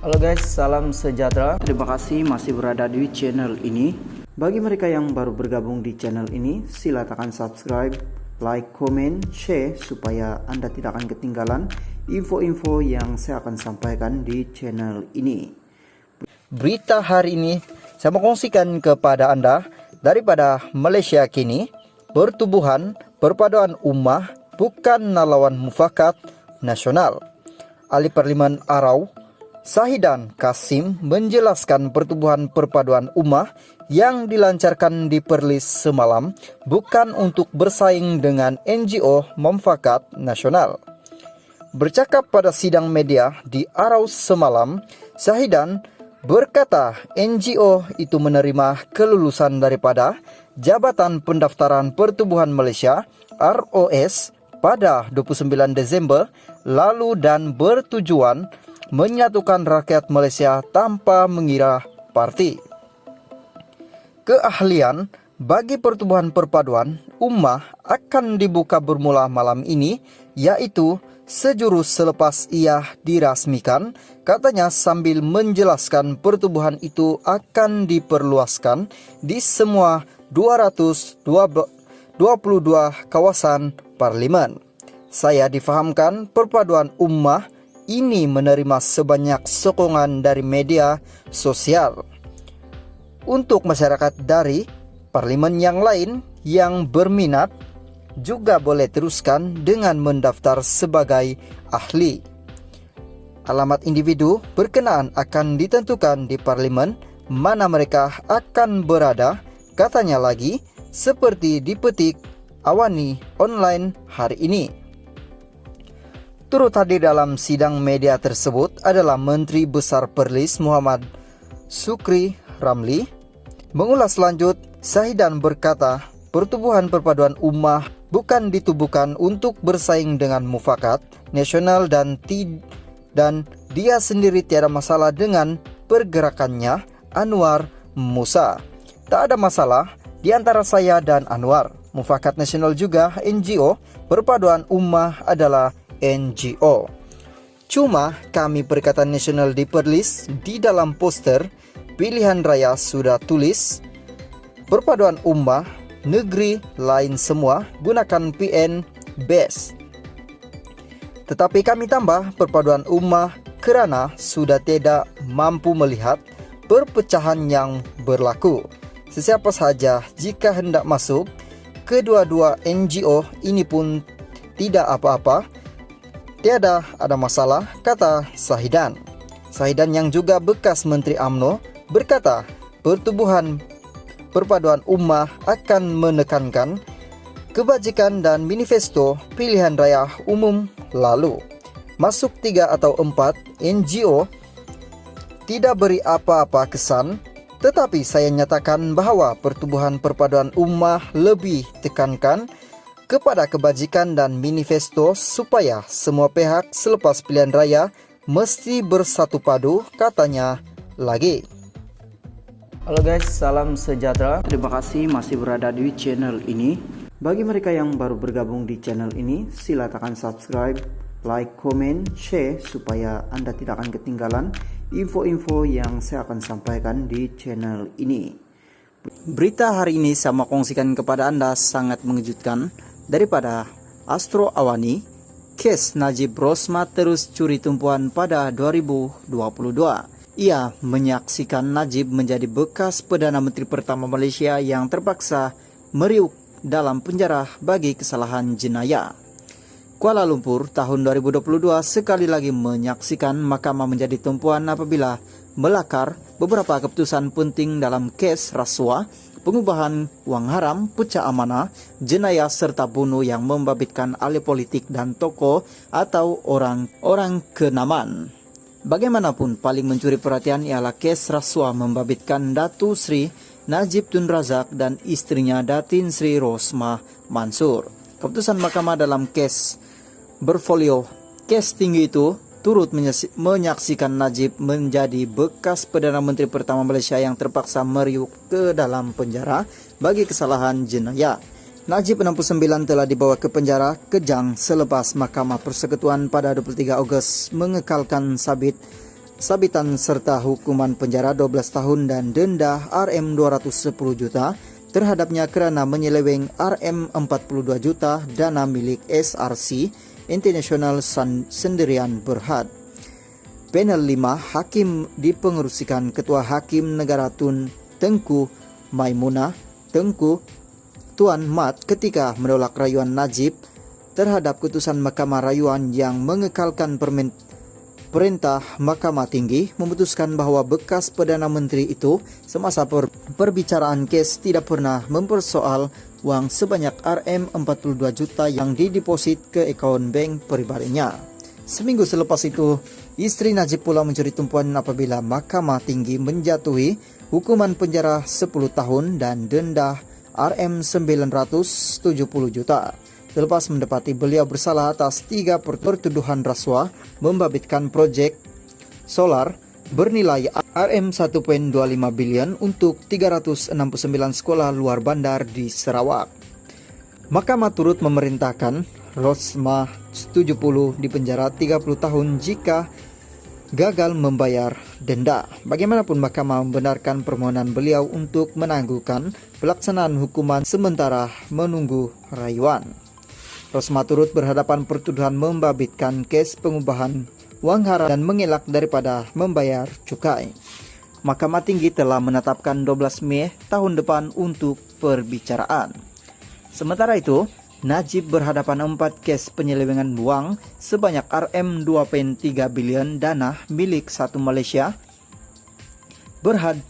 Halo guys, salam sejahtera. Terima kasih masih berada di channel ini. Bagi mereka yang baru bergabung di channel ini, silakan subscribe, like, comment, share supaya Anda tidak akan ketinggalan info-info yang saya akan sampaikan di channel ini. Berita hari ini saya mau kongsikan kepada Anda daripada Malaysia kini, pertubuhan perpaduan ummah bukan lawan mufakat nasional. Ahli Parlimen Arau Sahidan Kasim menjelaskan pertubuhan perpaduan ummah yang dilancarkan di Perlis semalam bukan untuk bersaing dengan NGO mufakat nasional. Bercakap pada sidang media di Arau semalam, Sahidan berkata NGO itu menerima kelulusan daripada Jabatan Pendaftaran Pertubuhan Malaysia ROS pada 29 Desember lalu dan bertujuan menyatukan rakyat Malaysia tanpa mengira parti. Keahlian bagi pertubuhan perpaduan ummah akan dibuka bermula malam ini, yaitu sejurus selepas ia dirasmikan, katanya sambil menjelaskan pertubuhan itu akan diperluaskan di semua 222 kawasan parlimen. Saya difahamkan perpaduan ummah ini menerima sebanyak sokongan dari media sosial. Untuk masyarakat dari parlimen yang lain yang berminat juga boleh teruskan dengan mendaftar sebagai ahli. Alamat individu berkenaan akan ditentukan di parlimen mana mereka akan berada, katanya lagi, seperti dipetik Awani online hari ini. Turut hadir dalam sidang media tersebut adalah Menteri Besar Perlis Muhammad Sukri Ramli. Mengulas lanjut, Sahidan berkata, pertubuhan perpaduan ummah bukan ditubuhkan untuk bersaing dengan mufakat nasional dan dia sendiri tiada masalah dengan pergerakannya. Anwar Musa, tak ada masalah di antara saya dan Anwar. Mufakat nasional juga NGO, perpaduan ummah adalah NGO. Cuma kami Perikatan Nasional di Perlis di dalam poster pilihan raya sudah tulis perpaduan ummah negeri lain semua gunakan PN base. Tetapi kami tambah perpaduan ummah kerana sudah tidak mampu melihat perpecahan yang berlaku. Sesiapa sahaja jika hendak masuk, kedua-dua NGO ini pun tidak apa-apa. Tiada ada masalah, kata Sahidan. Sahidan yang juga bekas Menteri UMNO berkata, pertubuhan perpaduan ummah akan menekankan kebajikan dan manifesto pilihan raya umum lalu. Masuk 3 atau 4 NGO tidak beri apa-apa kesan, tetapi saya nyatakan bahawa pertubuhan perpaduan ummah lebih tekankan kepada kebajikan dan manifesto supaya semua pihak selepas pilihan raya mesti bersatu padu, katanya lagi. Halo guys, salam sejahtera. Terima kasih masih berada di channel ini. Bagi mereka yang baru bergabung di channel ini, silakan subscribe, like, comment, share supaya Anda tidak akan ketinggalan info-info yang saya akan sampaikan di channel ini. Berita hari ini saya mau kongsikan kepada Anda sangat mengejutkan. Daripada Astro Awani, kes Najib Rosma terus curi tumpuan pada 2022. Ia menyaksikan Najib menjadi bekas Perdana Menteri pertama Malaysia yang terpaksa meriuk dalam penjara bagi kesalahan jenayah. Kuala Lumpur tahun 2022 sekali lagi menyaksikan mahkamah menjadi tumpuan apabila melakar beberapa keputusan penting dalam kes rasuah, pengubahan wang haram, pecah amanah, jenayah serta bunuh yang membabitkan ahli politik dan tokoh atau orang-orang kenaman. Bagaimanapun paling mencuri perhatian ialah kes rasuah membabitkan Datu Sri Najib Tun Razak dan istrinya Datin Sri Rosma Mansur. Keputusan mahkamah dalam kes berfolio kes tinggi itu turut menyaksikan Najib menjadi bekas Perdana Menteri pertama Malaysia yang terpaksa meriuk ke dalam penjara bagi kesalahan jenayah. Najib 69 telah dibawa ke penjara Kejang selepas Mahkamah Persekutuan pada 23 Ogos mengekalkan sabit sabitan serta hukuman penjara 12 tahun dan denda Rm210 juta terhadapnya kerana menyeleweng Rm42 juta dana milik SRC International Sendirian Berhad. Panel 5 hakim dipengerusikan Ketua Hakim Negara Tun Tengku Maimunah Tengku Tuan Mat ketika menolak rayuan Najib terhadap keputusan Mahkamah Rayuan yang mengekalkan perintah Mahkamah Tinggi, memutuskan bahawa bekas Perdana Menteri itu semasa perbicaraan kes tidak pernah mempersoal wang sebanyak Rm42 juta yang dideposit ke akaun bank pribadinya. Seminggu selepas itu, isteri Najib pula mencuri tumpuan apabila Mahkamah Tinggi menjatuhi hukuman penjara 10 tahun dan denda Rm970 juta. Selepas mendapati beliau bersalah atas 3 pertuduhan rasuah membabitkan projek solar bernilai Rm1.25 bilion untuk 369 sekolah luar bandar di Sarawak. Mahkamah turut memerintahkan Rosmah 70 dipenjara 30 tahun jika gagal membayar denda. Bagaimanapun Mahkamah membenarkan permohonan beliau untuk menangguhkan pelaksanaan hukuman sementara menunggu rayuan. Rosmah turut berhadapan pertuduhan membabitkan kes pengubahan wang haram dan mengelak daripada membayar cukai. Mahkamah Tinggi telah menetapkan 12 Mei tahun depan untuk perbicaraan. Sementara itu, Najib berhadapan 4 kes penyelewengan wang sebanyak Rm2.3 bilion dana milik satu Malaysia Berhad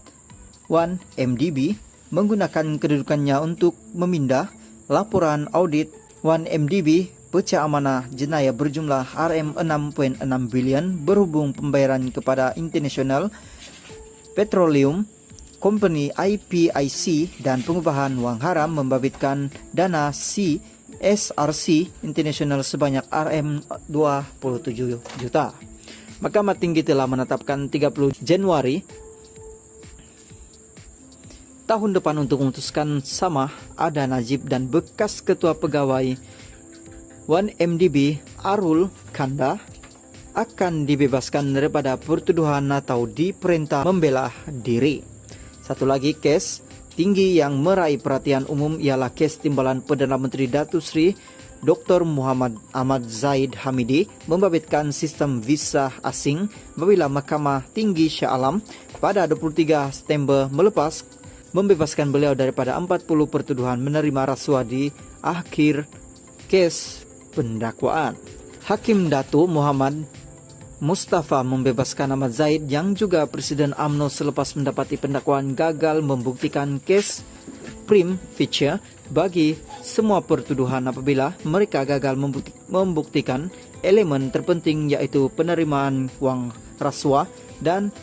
1 MDB menggunakan kedudukannya untuk memindah laporan audit 1 MDB pecah amanah jenayah berjumlah Rm6.6 bilion berhubung pembayaran kepada International Petroleum Company IPIC dan pengubahan wang haram membabitkan dana SRC International sebanyak Rm27 juta. Mahkamah Tinggi telah menetapkan 30 Januari tahun depan untuk memutuskan sama ada Najib dan bekas Ketua Pegawai 1MDB Arul Kanda akan dibebaskan daripada pertuduhan atau diperintah membela diri. Satu lagi kes tinggi yang meraih perhatian umum ialah kes timbalan Perdana Menteri Datuk Seri Dr. Muhammad Ahmad Zahid Hamidi membabitkan sistem visa asing apabila Mahkamah Tinggi Shah Alam pada 23 September membebaskan beliau daripada 40 pertuduhan menerima rasuah di akhir kes pendakwaan. Hakim Datuk Muhammad Mustafa membebaskan Ahmad Zahid yang juga Presiden UMNO selepas mendapati pendakwaan gagal membuktikan kes prima facie bagi semua pertuduhan apabila mereka gagal membuktikan elemen terpenting iaitu penerimaan wang rasuah dan